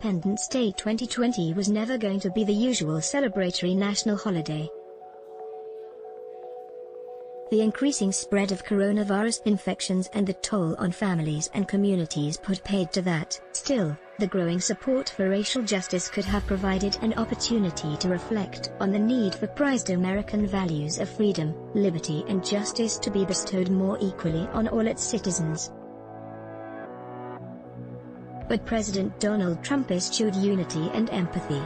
Independence Day 2020 was never going to be the usual celebratory national holiday. The increasing spread of coronavirus infections and the toll on families and communities put paid to that. Still, the growing support for racial justice could have provided an opportunity to reflect on the need for prized American values of freedom, liberty and justice to be bestowed more equally on all its citizens. But President Donald Trump eschewed unity and empathy.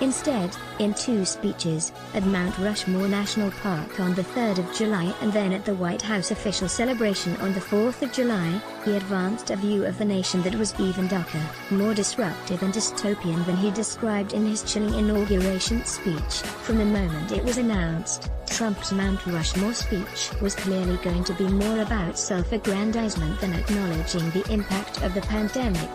Instead, in two speeches, at Mount Rushmore National Park on the 3rd of July and then at the White House official celebration on the 4th of July, he advanced a view of the nation that was even darker, more disruptive and dystopian than he described in his chilling inauguration speech. From the moment it was announced, Trump's Mount Rushmore speech was clearly going to be more about self-aggrandizement than acknowledging the impact of the pandemic.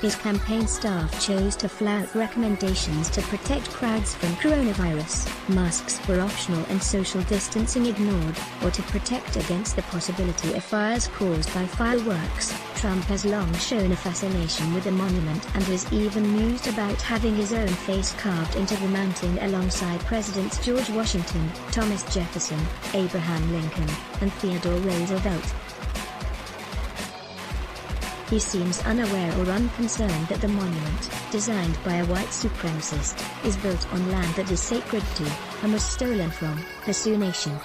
His campaign staff chose to flout recommendations to protect crowds from coronavirus, masks were optional and social distancing ignored, or to protect against the possibility of fires caused by fireworks. Trump has long shown a fascination with the monument and was even mused about having his own face carved into the mountain alongside Presidents George Washington, Thomas Jefferson, Abraham Lincoln, and Theodore Roosevelt. He seems unaware or unconcerned that the monument, designed by a white supremacist, is built on land that is sacred to, and was stolen from, the Sioux Nation.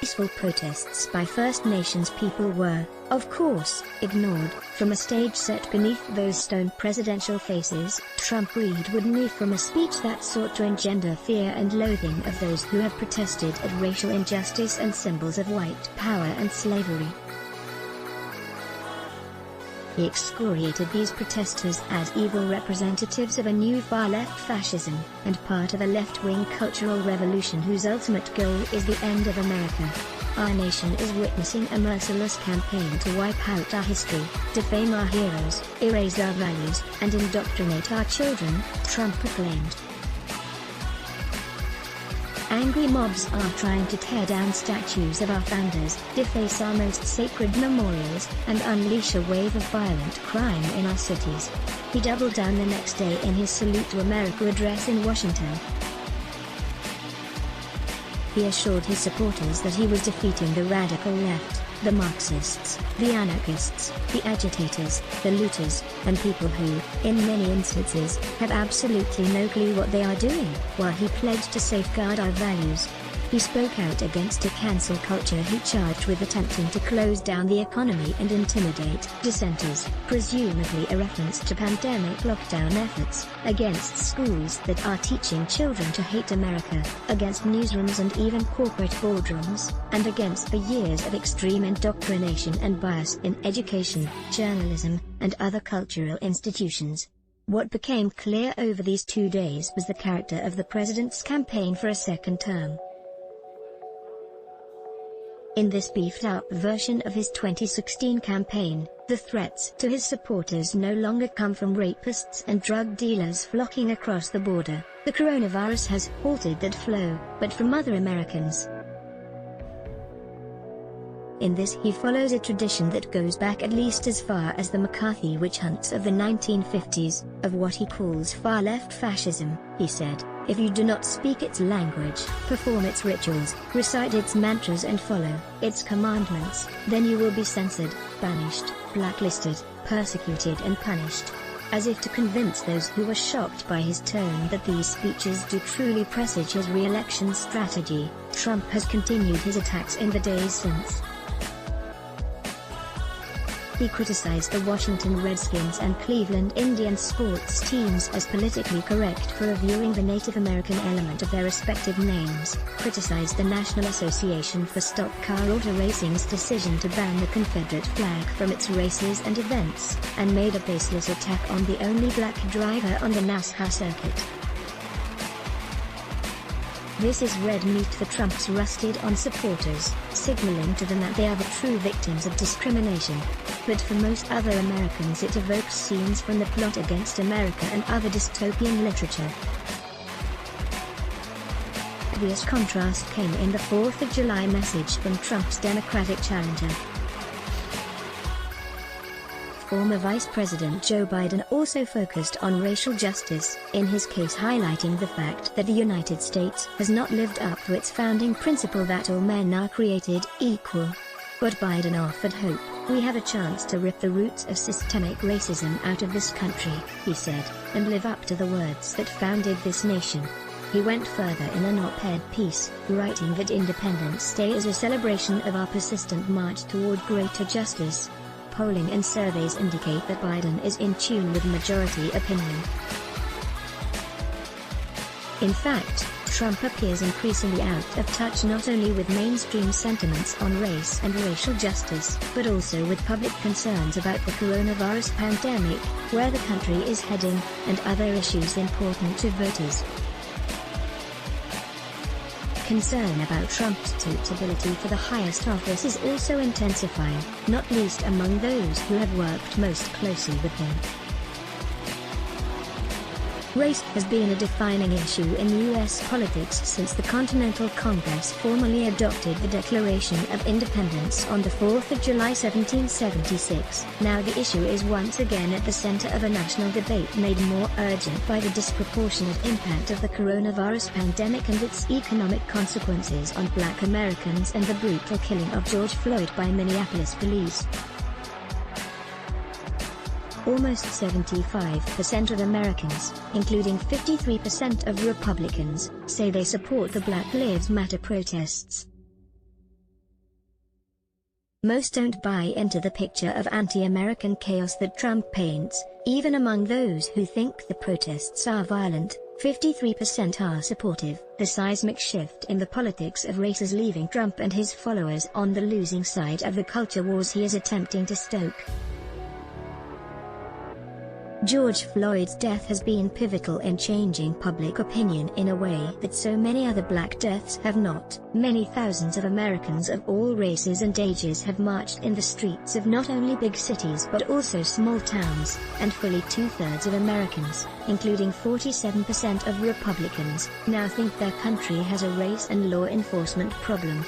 Peaceful protests by First Nations people were, of course, ignored. From a stage set beneath those stone presidential faces, Trump read woodenly from a speech that sought to engender fear and loathing of those who have protested at racial injustice and symbols of white power and slavery. He excoriated these protesters as evil representatives of a new far-left fascism, and part of a left-wing cultural revolution whose ultimate goal is the end of America. Our nation is witnessing a merciless campaign to wipe out our history, defame our heroes, erase our values, and indoctrinate our children, Trump proclaimed. Angry mobs are trying to tear down statues of our founders, deface our most sacred memorials, and unleash a wave of violent crime in our cities. He doubled down the next day in his Salute to America address in Washington. He assured his supporters that he was defeating the radical left, the Marxists, the anarchists, the agitators, the looters, and people who, in many instances, have absolutely no clue what they are doing, while he pledged to safeguard our values. He spoke out against a cancel culture he charged with attempting to close down the economy and intimidate dissenters, presumably a reference to pandemic lockdown efforts, against schools that are teaching children to hate America, against newsrooms and even corporate boardrooms, and against the years of extreme indoctrination and bias in education, journalism, and other cultural institutions. What became clear over these 2 days was the character of the president's campaign for a second term. In this beefed-up version of his 2016 campaign, the threats to his supporters no longer come from rapists and drug dealers flocking across the border. The coronavirus has halted that flow, but from other Americans. In this he follows a tradition that goes back at least as far as the McCarthy witch hunts of the 1950s, of what he calls far-left fascism. He said, "If you do not speak its language, perform its rituals, recite its mantras and follow its commandments, then you will be censored, banished, blacklisted, persecuted and punished." As if to convince those who were shocked by his tone that these speeches do truly presage his re-election strategy, Trump has continued his attacks in the days since. He criticized the Washington Redskins and Cleveland Indians sports teams as politically correct for reviewing the Native American element of their respective names, criticized the National Association for Stock Car Auto Racing's decision to ban the Confederate flag from its races and events, and made a baseless attack on the only black driver on the NASCAR circuit. This is red meat for Trump's rusted-on supporters, signaling to them that they are the true victims of discrimination. But for most other Americans it evokes scenes from the Plot Against America and other dystopian literature. obvious contrast came in the 4th of July message from Trump's Democratic challenger. Former Vice President Joe Biden also focused on racial justice, in his case highlighting the fact that the United States has not lived up to its founding principle that all men are created equal. But Biden offered hope. "We have a chance to rip the roots of systemic racism out of this country," he said, "and live up to the words that founded this nation." He went further in an op-ed piece, writing that Independence Day is a celebration of our persistent march toward greater justice. Polling and surveys indicate that Biden is in tune with majority opinion. In fact, Trump appears increasingly out of touch not only with mainstream sentiments on race and racial justice, but also with public concerns about the coronavirus pandemic, where the country is heading, and other issues important to voters. Concern about Trump's suitability for the highest office is also intensifying, not least among those who have worked most closely with him. Race has been a defining issue in U.S. politics since the Continental Congress formally adopted the Declaration of Independence on the 4th of July 1776. Now the issue is once again at the center of a national debate made more urgent by the disproportionate impact of the coronavirus pandemic and its economic consequences on Black Americans and the brutal killing of George Floyd by Minneapolis police. Almost 75% of Americans, including 53% of Republicans, say they support the Black Lives Matter protests. Most don't buy into the picture of anti-American chaos that Trump paints, even among those who think the protests are violent. 53% are supportive. The seismic shift in the politics of race is leaving Trump and his followers on the losing side of the culture wars he is attempting to stoke. George Floyd's death has been pivotal in changing public opinion in a way that so many other black deaths have not. Many thousands of Americans of all races and ages have marched in the streets of not only big cities but also small towns, and fully two-thirds of Americans, including 47% of Republicans, now think their country has a race and law enforcement problem.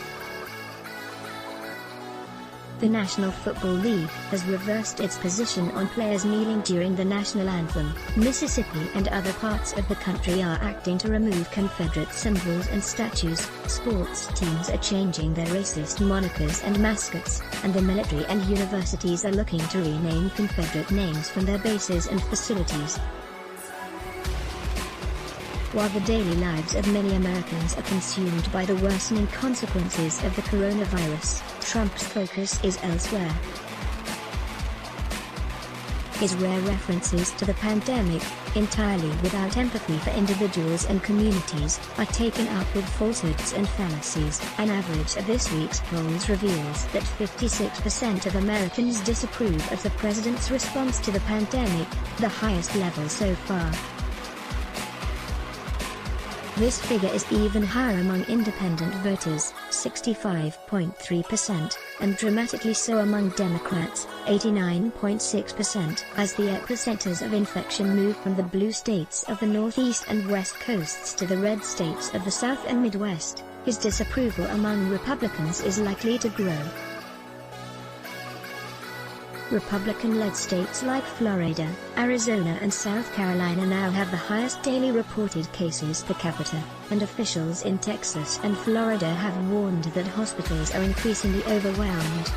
The National Football League has reversed its position on players kneeling during the national anthem. Mississippi and other parts of the country are acting to remove Confederate symbols and statues. Sports teams are changing their racist monikers and mascots, and the military and universities are looking to rename Confederate names from their bases and facilities. While the daily lives of many Americans are consumed by the worsening consequences of the coronavirus, Trump's focus is elsewhere. His rare references to the pandemic, entirely without empathy for individuals and communities, are taken up with falsehoods and fallacies. An average of this week's polls reveals that 56% of Americans disapprove of the president's response to the pandemic, the highest level so far. This figure is even higher among independent voters, 65.3%, and dramatically so among Democrats, 89.6%, as the epicenters of infection move from the blue states of the Northeast and West Coasts to the red states of the South and Midwest. His disapproval among Republicans is likely to grow. Republican-led states like Florida, Arizona and South Carolina now have the highest daily reported cases per capita, and officials in Texas and Florida have warned that hospitals are increasingly overwhelmed.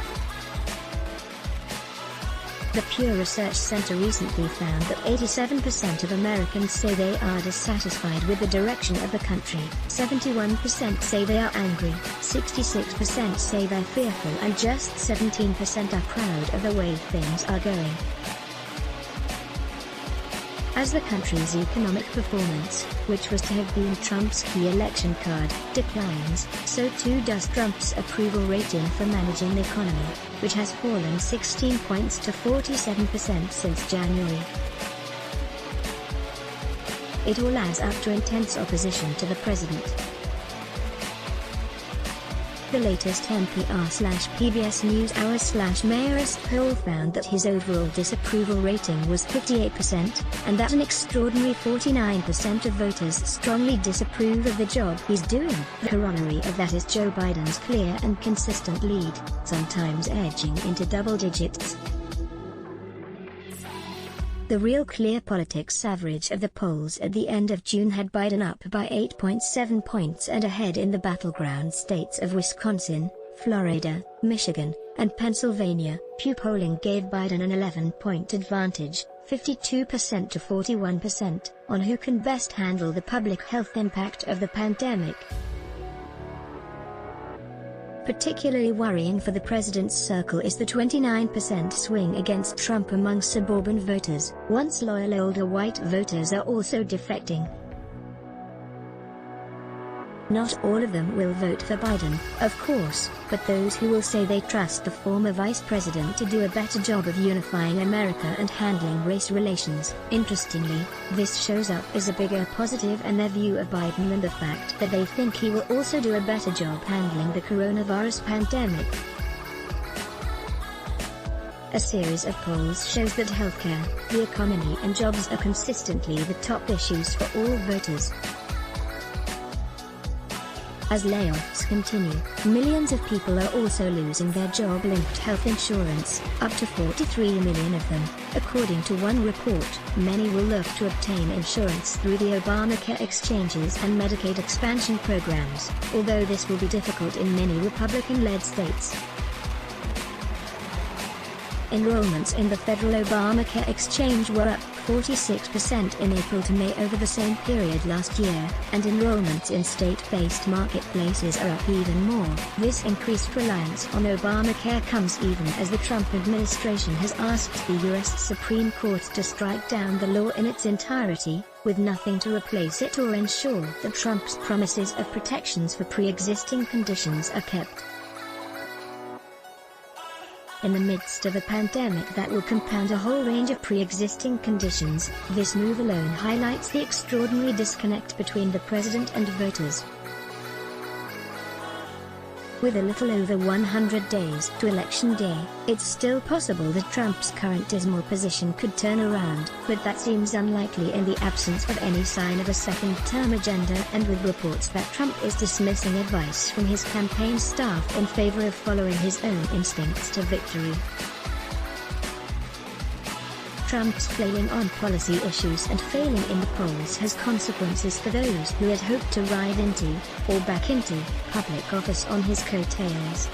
The Pew Research Center recently found that 87% of Americans say they are dissatisfied with the direction of the country, 71% say they are angry, 66% say they're fearful, and just 17% are proud of the way things are going. As the country's economic performance, which was to have been Trump's key election card, declines, so too does Trump's approval rating for managing the economy, which has fallen 16 points to 47% since January. It all adds up to intense opposition to the president. The latest NPR/PBS NewsHour/Marist poll found that his overall disapproval rating was 58%, and that an extraordinary 49% of voters strongly disapprove of the job he's doing. The corollary of that is Joe Biden's clear and consistent lead, sometimes edging into double digits. The Real Clear Politics average of the polls at the end of June had Biden up by 8.7 points and ahead in the battleground states of Wisconsin, Florida, Michigan, and Pennsylvania. Pew polling gave Biden an 11-point advantage, 52% to 41%, on who can best handle the public health impact of the pandemic. Particularly worrying for the president's circle is the 29% swing against Trump among suburban voters. Once loyal older white voters are also defecting. Not all of them will vote for Biden, of course, but those who will say they trust the former vice president to do a better job of unifying America and handling race relations. Interestingly, this shows up as a bigger positive in their view of Biden than the fact that they think he will also do a better job handling the coronavirus pandemic. A series of polls shows that healthcare, the economy and jobs are consistently the top issues for all voters. As layoffs continue, millions of people are also losing their job-linked health insurance, up to 43 million of them, according to one report. Many will look to obtain insurance through the Obamacare exchanges and Medicaid expansion programs, although this will be difficult in many Republican-led states. Enrollments in the federal Obamacare exchange were up 46% in April to May over the same period last year, and enrollments in state-based marketplaces are up even more. This increased reliance on Obamacare comes even as the Trump administration has asked the U.S. Supreme Court to strike down the law in its entirety, with nothing to replace it or ensure that Trump's promises of protections for pre-existing conditions are kept. In the midst of a pandemic that will compound a whole range of pre-existing conditions, this move alone highlights the extraordinary disconnect between the president and voters. With a little over 100 days to Election Day, it's still possible that Trump's current dismal position could turn around, but that seems unlikely in the absence of any sign of a second-term agenda and with reports that Trump is dismissing advice from his campaign staff in favor of following his own instincts to victory. Trump's flailing on policy issues and failing in the polls has consequences for those who had hoped to ride into, or back into, public office on his coattails.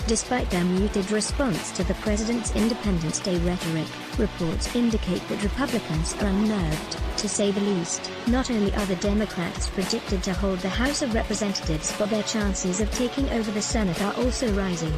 Despite their muted response to the president's Independence Day rhetoric, reports indicate that Republicans are unnerved, to say the least. Not only are the Democrats predicted to hold the House of Representatives, but their chances of taking over the Senate are also rising.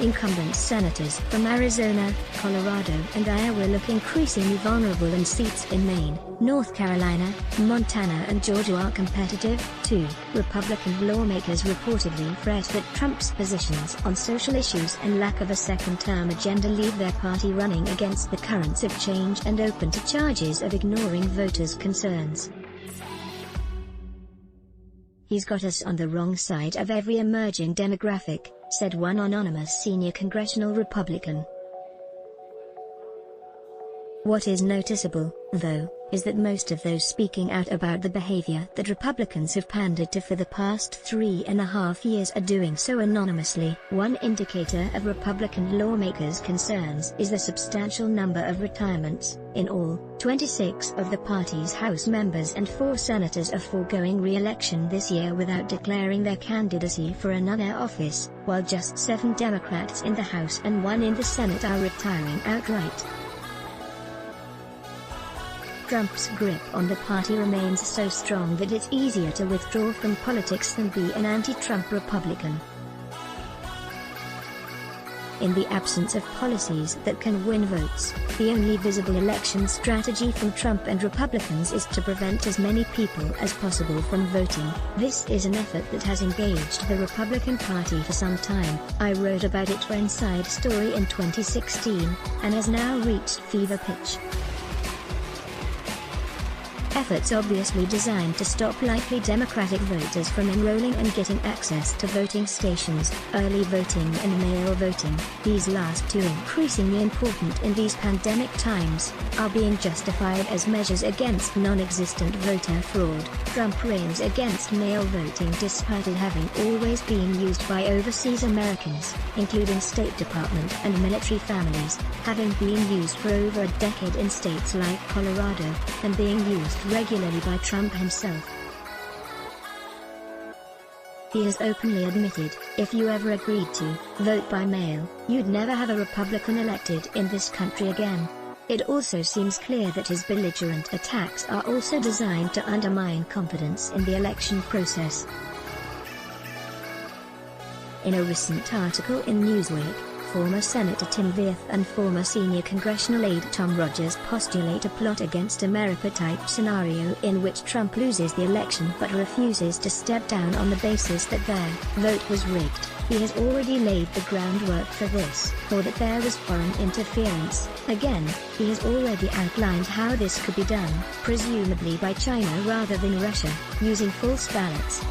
Incumbent senators from Arizona, Colorado and Iowa look increasingly vulnerable, and seats in Maine, North Carolina, Montana and Georgia are competitive, too. Republican lawmakers reportedly fret that Trump's positions on social issues and lack of a second-term agenda leave their party running against the currents of change and open to charges of ignoring voters' concerns. "He's got us on the wrong side of every emerging demographic," said one anonymous senior congressional Republican. What is noticeable, though, is that most of those speaking out about the behavior that Republicans have pandered to for the past 3.5 years are doing so anonymously. One indicator of Republican lawmakers' concerns is the substantial number of retirements. In all, 26 of the party's House members and 4 senators are foregoing re-election this year without declaring their candidacy for another office, while just 7 Democrats in the House and 1 in the Senate are retiring outright. Trump's grip on the party remains so strong that it's easier to withdraw from politics than be an anti-Trump Republican. In the absence of policies that can win votes, the only visible election strategy from Trump and Republicans is to prevent as many people as possible from voting. This is an effort that has engaged the Republican Party for some time. I wrote about it for Inside Story in 2016, and has now reached fever pitch. efforts obviously designed to stop likely Democratic voters from enrolling and getting access to voting stations, early voting and mail voting, these last two increasingly important in these pandemic times, are being justified as measures against non-existent voter fraud. Trump reigns against mail voting despite it having always been used by overseas Americans, including State Department and military families, having been used for over a decade in states like Colorado, and being used regularly by Trump himself. He has openly admitted, if you ever agreed to vote by mail, you'd never have a Republican elected in this country again. It also seems clear that his belligerent attacks are also designed to undermine confidence in the election process. In a recent article in Newsweek, former Senator Tim Wirth and former senior congressional aide Tom Rogers postulate a plot against America-type scenario in which Trump loses the election but refuses to step down on the basis that their vote was rigged. He has already laid the groundwork for this, or that there was foreign interference. Again, he has already outlined how this could be done, presumably by China rather than Russia, using false ballots.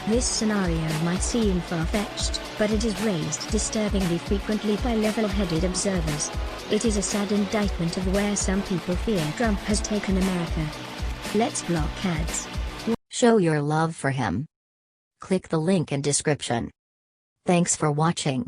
This scenario might seem far-fetched, but it is raised disturbingly frequently by level-headed observers. It is a sad indictment of where some people fear Trump has taken America. Let's block ads. Show your love for him. Click the link in description. Thanks for watching.